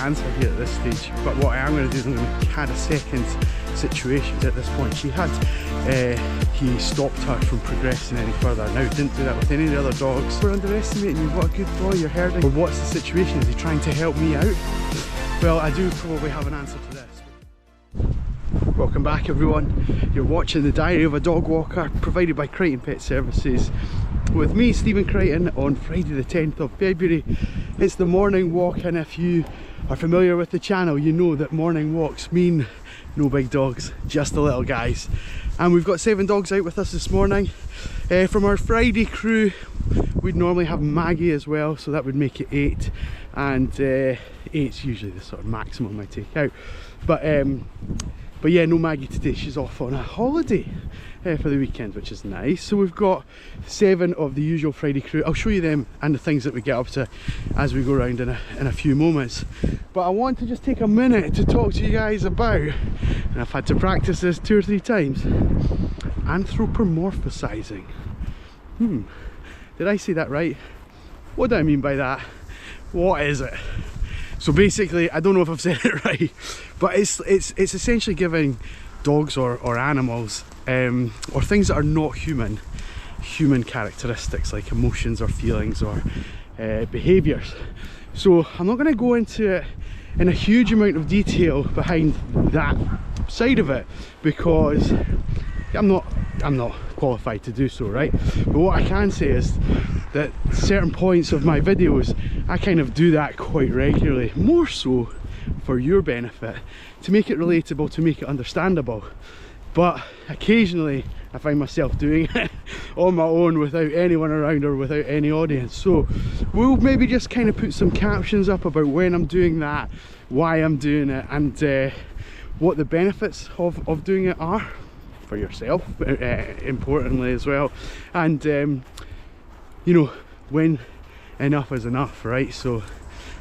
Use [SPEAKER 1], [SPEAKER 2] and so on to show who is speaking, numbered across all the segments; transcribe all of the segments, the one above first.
[SPEAKER 1] answer here at this stage, but what I am going to do is I'm going to add a second situation. At this point he stopped her from progressing any further. Now he didn't do that with any of the other dogs. We're underestimating you, what a good boy, you're herding. Or what's the situation? Is he trying to help me out? Well, I do probably have an answer to this. Welcome back everyone. You're watching the Diary of a Dog Walker provided by Crichton Pet Services with me, Stephen Crichton, on Friday the 10th of February. It's the morning walk, and if you are familiar with the channel you know that morning walks mean no big dogs, just the little guys. And we've got 7 dogs out with us this morning. From our Friday crew we'd normally have Maggie as well, so that would make it 8, and 8's usually the sort of maximum I take out. But yeah, no Maggie today, she's off on a holiday for the weekend, which is nice. So we've got 7 of the usual Friday crew. I'll show you them and the things that we get up to as we go around in a few moments. But I want to just take a minute to talk to you guys about, and I've had to practice this 2 or 3 times, anthropomorphizing. Did I say that right? What do I mean by that? What is it? So basically, I don't know if I've said it right, but it's essentially giving dogs or animals or things that are not human characteristics like emotions or feelings or behaviours. So I'm not going to go into it in a huge amount of detail behind that side of it, because I'm not qualified to do so, right? But what I can say is that certain points of my videos I kind of do that quite regularly, more so for your benefit, to make it relatable, to make it understandable. But occasionally I find myself doing it on my own without anyone around or without any audience. So we'll maybe just kind of put some captions up about when I'm doing that, why I'm doing it, and what the benefits of doing it are for yourself, importantly as well, and you know, when enough is enough, right? So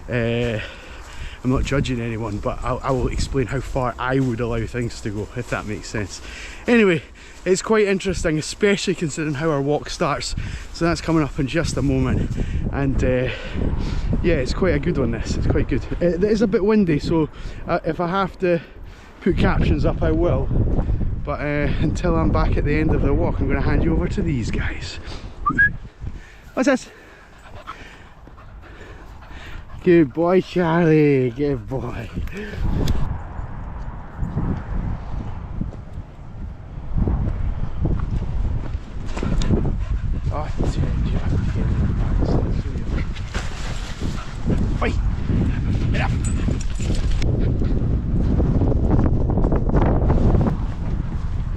[SPEAKER 1] I'm not judging anyone, but I will explain how far I would allow things to go, if that makes sense. Anyway, it's quite interesting, especially considering how our walk starts. So that's coming up in just a moment, and yeah, it's quite a good one. This, it's quite good. It is a bit windy, so if I have to put captions up I will, but until I'm back at the end of the walk I'm going to hand you over to these guys. What's this? Good boy, Charlie, good boy. Oh, wait, get up.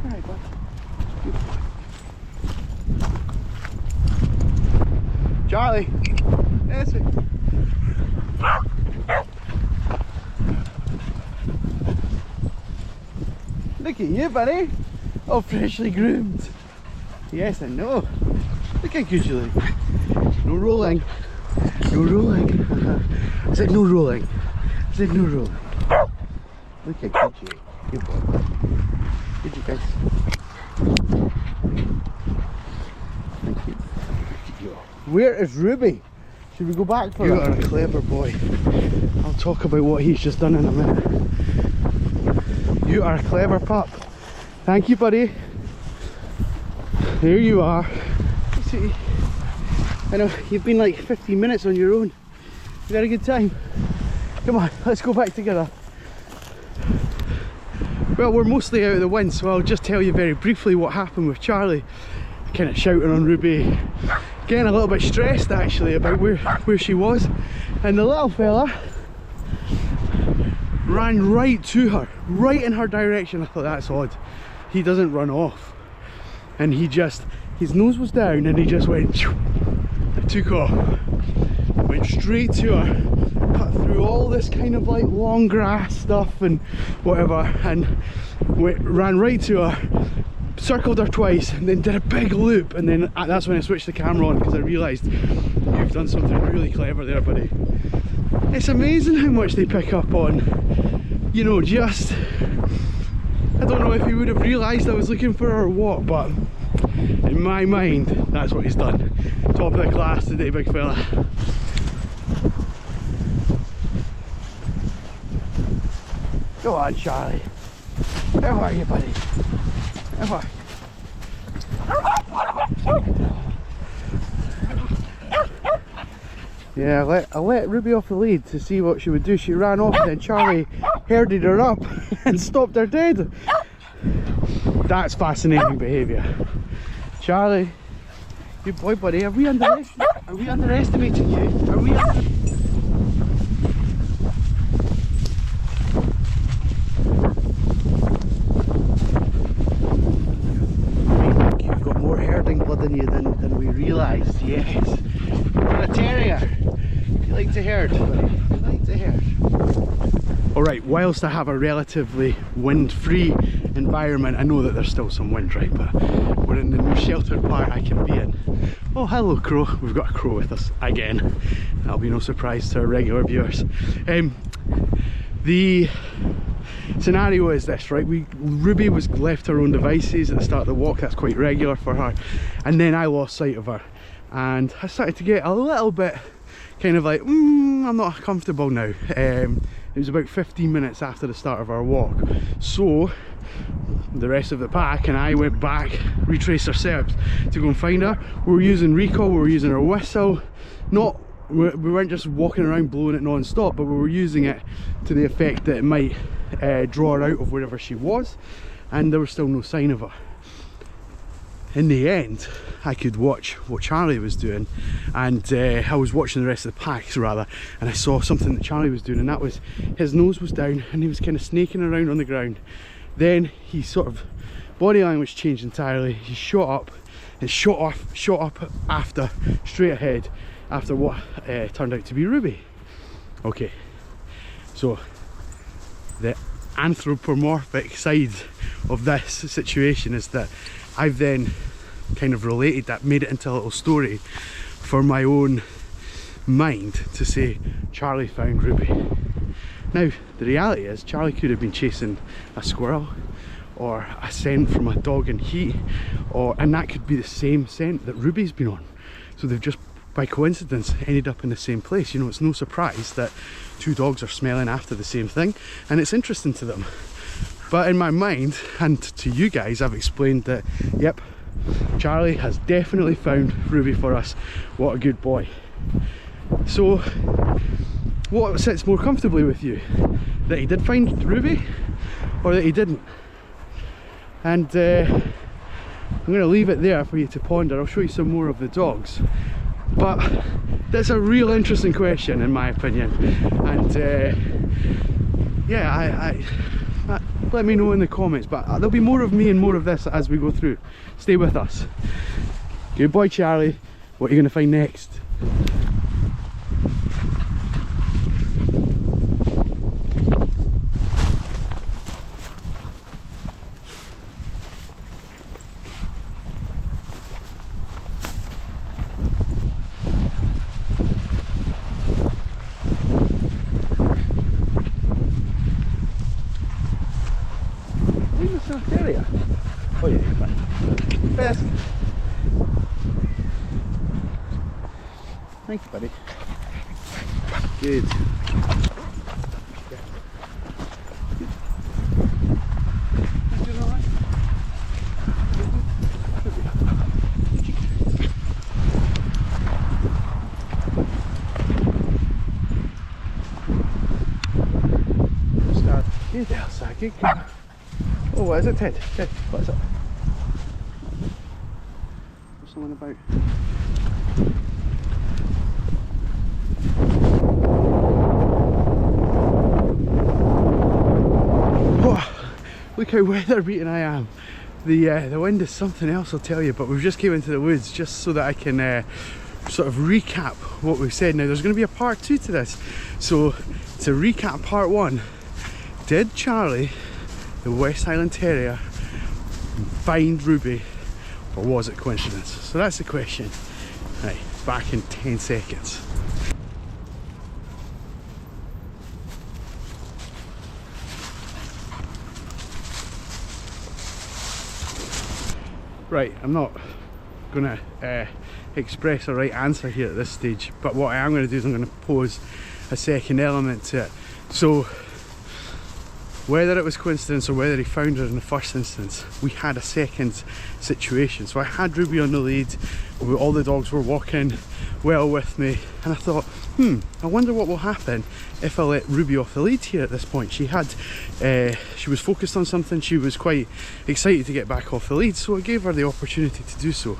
[SPEAKER 1] Alright, bud. Charlie, that's it. Look at you, buddy. All freshly groomed. Yes, I know. Look how good you look. No rolling. No rolling. I said no rolling. I said no rolling. Look how good you are. Good boy. Good you guys. Thank you. Look at you. Where is Ruby? Should we go back for her? You are a clever boy. I'll talk about what he's just done in a minute. You are a clever pup. Thank you, buddy. There you are. See, I know you've been like 15 minutes on your own. You had a good time. Come on, let's go back together. Well, we're mostly out of the wind, so I'll just tell you very briefly what happened with Charlie. Kind of shouting on Ruby, getting a little bit stressed actually about where she was, and the little fella ran right to her, right in her direction. I thought, that's odd. He doesn't run off, and his nose was down and he just went, took off, went straight to her, cut through all this kind of like long grass stuff and whatever, and ran right to her, circled her twice, and then did a big loop. And then that's when I switched the camera on, because I realised you've done something really clever there, buddy. It's amazing how much they pick up on, you know, just, I don't know if he would have realised I was looking for her or what, but in my mind that's what he's done. Top of the class today, big fella. Go on, Charlie. How are you, buddy? How are you? Yeah, I let Ruby off the lead to see what she would do. She ran off and then Charlie herded her up and stopped her dead. That's fascinating behaviour. Charlie, good boy, buddy. Are we underestimating you? Are we You've got more herding blood in you than we realised, yes. You're a terrier. You like to herd, buddy. You like to herd. Alright, whilst I have a relatively wind-free environment, I know that there's still some wind, right, but we're in the most sheltered part I can be in. Oh, hello crow. We've got a crow with us again. That'll be no surprise to our regular viewers. The scenario is this, right? Ruby was left to her own devices at the start of the walk. That's quite regular for her. And then I lost sight of her. And I started to get a little bit kind of like, I'm not comfortable now. It was about 15 minutes after the start of our walk. So the rest of the pack and I went back, retraced our steps to go and find her. We were using recall, we were using our whistle. We weren't just walking around blowing it non-stop, but we were using it to the effect that it might draw her out of wherever she was, and there was still no sign of her. In the end, I could watch what Charlie was doing, and I was watching the rest of the packs rather, and I saw something that Charlie was doing, and that was his nose was down and he was kind of snaking around on the ground. Then he sort of, body language changed entirely. He shot up and shot up after, straight ahead, after what turned out to be Ruby. Okay, so the anthropomorphic side of this situation is that I've then kind of related that, made it into a little story for my own mind to say Charlie found Ruby. Now the reality is Charlie could have been chasing a squirrel or a scent from a dog in heat, and that could be the same scent that Ruby's been on. So they've just by coincidence ended up in the same place. You know, it's no surprise that two dogs are smelling after the same thing, and it's interesting to them. But in my mind, and to you guys, I've explained that, yep, Charlie has definitely found Ruby for us. What a good boy. So, what sits more comfortably with you? That he did find Ruby, or that he didn't? And I'm going to leave it there for you to ponder. I'll show you some more of the dogs. But that's a real interesting question in my opinion, and yeah, let me know in the comments, but there'll be more of me and more of this as we go through. Stay with us. Good boy, Charlie. What are you going to find next? Terrier. Oh yeah, you're fine. Best. Thanks, buddy. Good. Good, Elsa. Good. Oh, what is it, Ted? Ted, what is it? There's someone about. Oh, look how weather beaten I am. The wind is something else, I'll tell you, but we've just came into the woods just so that I can sort of recap what we've said. Now there's going to be a part 2 to this, so to recap part 1, did Charlie, the West Highland Terrier, find Ruby, or was it coincidence? So that's the question. Right, back in 10 seconds. Right, I'm not gonna express a right answer here at this stage, but what I am going to do is I'm going to pose a second element to it. So whether it was coincidence or whether he found her in the first instance, we had a second situation. So I had Ruby on the lead, all the dogs were walking well with me, and I thought, I wonder what will happen if I let Ruby off the lead here at this point. She was focused on something, she was quite excited to get back off the lead, so I gave her the opportunity to do so.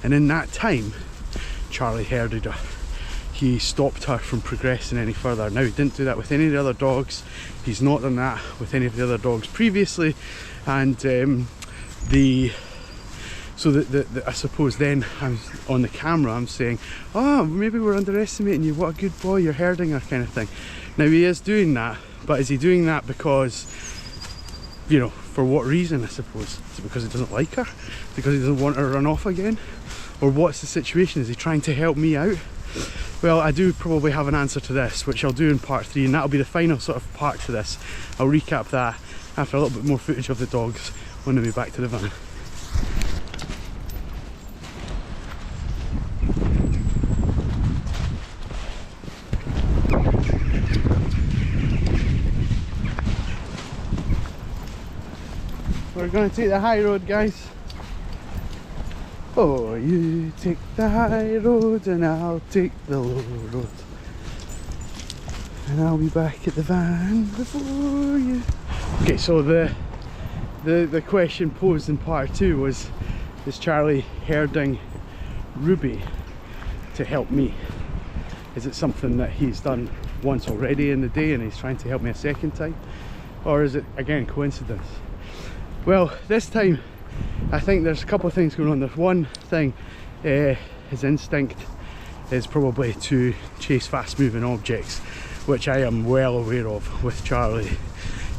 [SPEAKER 1] And in that time, Charlie herded her. He stopped her from progressing any further. Now, he didn't do that with any of the other dogs. He's not done that with any of the other dogs previously. And I suppose then I'm on the camera, I'm saying, oh, maybe we're underestimating you, what a good boy, you're herding her, kind of thing. Now, he is doing that, but is he doing that because, you know, for what reason, I suppose? Is it because he doesn't like her? Because he doesn't want her to run off again? Or what's the situation? Is he trying to help me out? Well, I do probably have an answer to this, which I'll do in part 3, and that'll be the final sort of part to this. I'll recap that after a little bit more footage of the dogs when we back to the van. We're going to take the high road, guys. Oh, you take the high road and I'll take the low road. And I'll be back at the van before you. Okay, so the question posed in part 2 was, is Charlie herding Ruby to help me? Is it something that he's done once already in the day and he's trying to help me a second time? Or is it, again, coincidence? Well, this time I think there's a couple of things going on. There's one thing, his instinct is probably to chase fast moving objects, which I am well aware of with Charlie.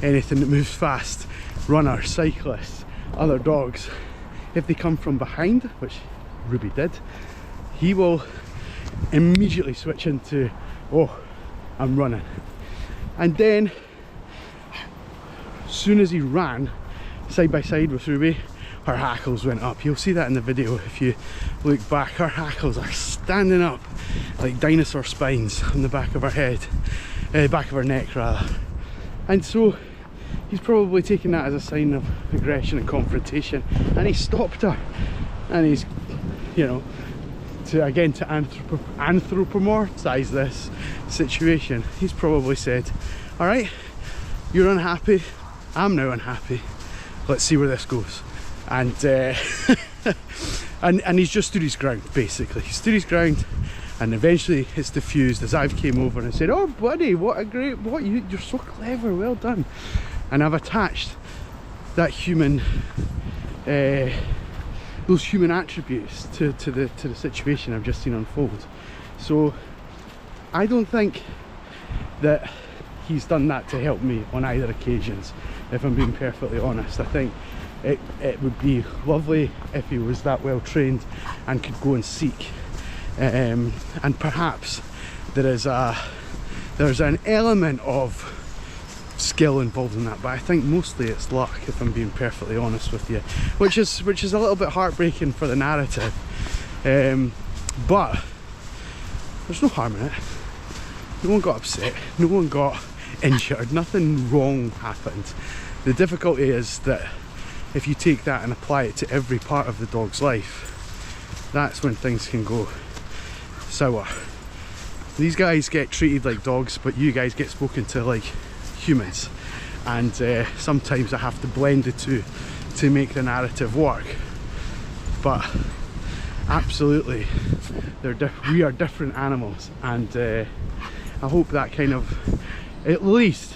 [SPEAKER 1] Anything that moves fast, runners, cyclists, other dogs, if they come from behind, which Ruby did, he will immediately switch into, oh, I'm running. And then as soon as he ran side by side with Ruby, her hackles went up. You'll see that in the video if you look back. Her hackles are standing up like dinosaur spines on the back of her head, back of her neck rather. And so he's probably taken that as a sign of aggression and confrontation, and he stopped her. And he's, you know, to anthropomorphise this situation, he's probably said, all right, you're unhappy, I'm now unhappy, let's see where this goes. And and he's just stood his ground, basically. He stood his ground, and eventually it's diffused as I've came over and said, oh buddy, what a great, you're so clever, well done. And I've attached that human, those human attributes to the situation I've just seen unfold. So I don't think that he's done that to help me on either occasions, if I'm being perfectly honest. I think it would be lovely if he was that well trained and could go and seek, and perhaps there's an element of skill involved in that, but I think mostly it's luck, if I'm being perfectly honest with you, which is a little bit heartbreaking for the narrative, but there's no harm in it. No one got upset, no one got injured, nothing wrong happened. The difficulty is that if you take that and apply it to every part of the dog's life, that's when things can go sour. These guys get treated like dogs, but you guys get spoken to like humans, and sometimes I have to blend the two to make the narrative work. But absolutely, we are different animals, and I hope that kind of at least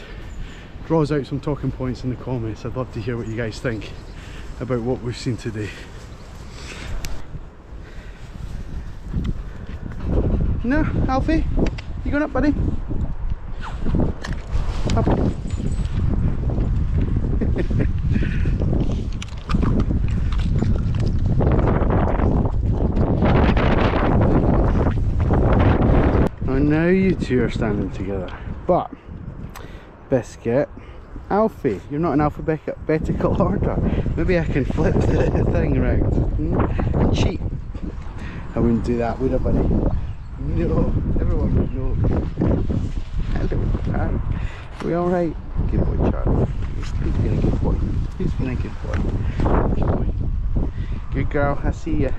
[SPEAKER 1] draws out some talking points in the comments. I'd love to hear what you guys think about what we've seen today. No, Alfie, you going up, buddy? Up. And now you two are standing together. But Biscuit, Alfie, you're not in alphabetical order. Maybe I can flip the thing around. Cheat. I wouldn't do that, would I, buddy? No, everyone would know. Hello, Charlie. Are we alright? Good boy, Charlie. He's been a good boy. He's been a good boy. Good boy. Good girl, I see ya.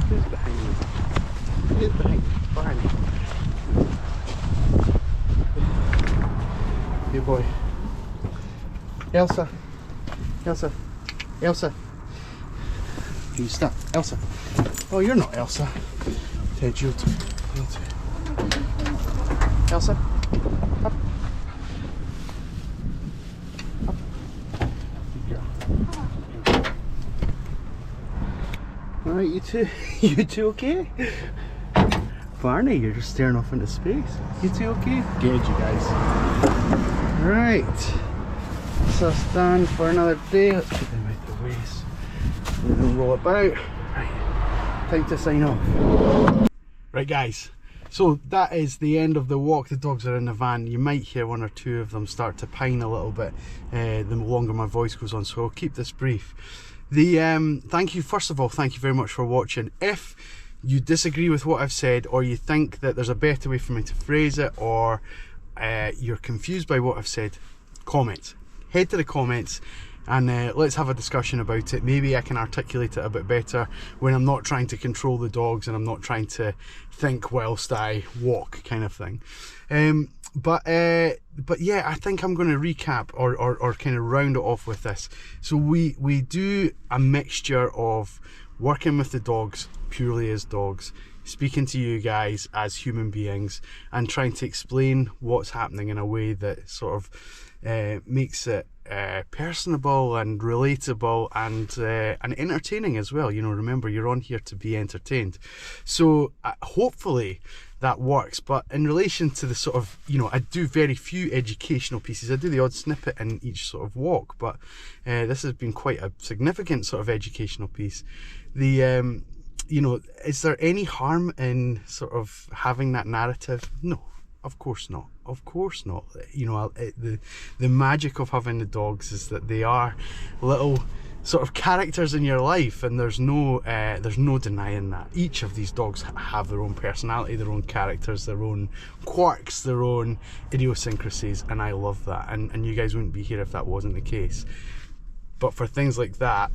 [SPEAKER 1] Who's behind me? Who's behind me? Barney. Good boy. Elsa. Elsa. Elsa. Can you stop? Elsa. Oh, you're not Elsa. Ted, you too. Elsa. Up. Up. Good girl. Alright, you two. You two okay? Barney, you're just staring off into space. You two okay? Good, you guys. Right. So it's done for another day. Let's put them out the way. And then roll about. Right. Time to sign off. Right, guys. So that is the end of the walk. The dogs are in the van. You might hear one or two of them start to pine a little bit the longer my voice goes on, so I'll keep this brief. Thank you, first of all, thank you very much for watching. If you disagree with what I've said, or you think that there's a better way for me to phrase it, or you're confused by what I've said, comment. Head to the comments and let's have a discussion about it. Maybe I can articulate it a bit better when I'm not trying to control the dogs and I'm not trying to think whilst I walk, kind of thing. But yeah, I think I'm going to recap or kind of round it off with this. So we do a mixture of working with the dogs purely as dogs, speaking to you guys as human beings, and trying to explain what's happening in a way that sort of makes it personable and relatable and entertaining as well. You know, remember, you're on here to be entertained. So hopefully that works. But in relation to the sort of, you know, I do very few educational pieces. I do the odd snippet in each sort of walk, but this has been quite a significant sort of educational piece. You know, is there any harm in sort of having that narrative? No, of course not. Of course not. You know, the magic of having the dogs is that they are little sort of characters in your life, and there's no denying that. Each of these dogs have their own personality, their own characters, their own quirks, their own idiosyncrasies, and I love that. And you guys wouldn't be here if that wasn't the case. But for things like that,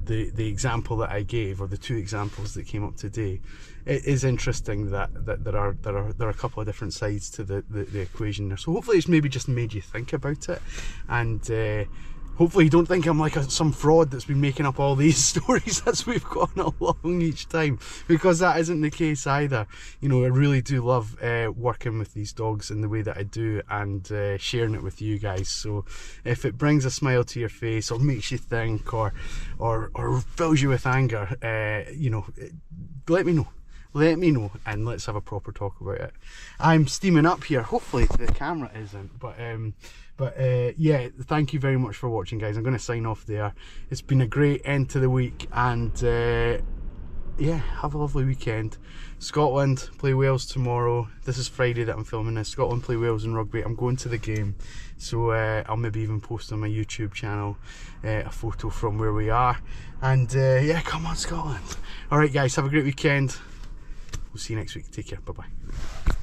[SPEAKER 1] the example that I gave, or the two examples that came up today, it is interesting that there are a couple of different sides to the equation there. So hopefully it's maybe just made you think about it, and hopefully you don't think I'm like some fraud that's been making up all these stories as we've gone along each time, because that isn't the case either. You know, I really do love working with these dogs in the way that I do, and sharing it with you guys. So if it brings a smile to your face, or makes you think, or fills you with anger, you know, let me know. Let me know, and let's have a proper talk about it. I'm steaming up here. Hopefully the camera isn't, but yeah, thank you very much for watching, guys. I'm going to sign off there. It's been a great end to the week, and yeah, have a lovely weekend. Scotland play Wales tomorrow. This is Friday that I'm filming this. Scotland play Wales in rugby. I'm going to the game, so I'll maybe even post on my YouTube channel a photo from where we are. And yeah, come on Scotland. Alright guys, have a great weekend. We'll see you next week. Take care. Bye bye.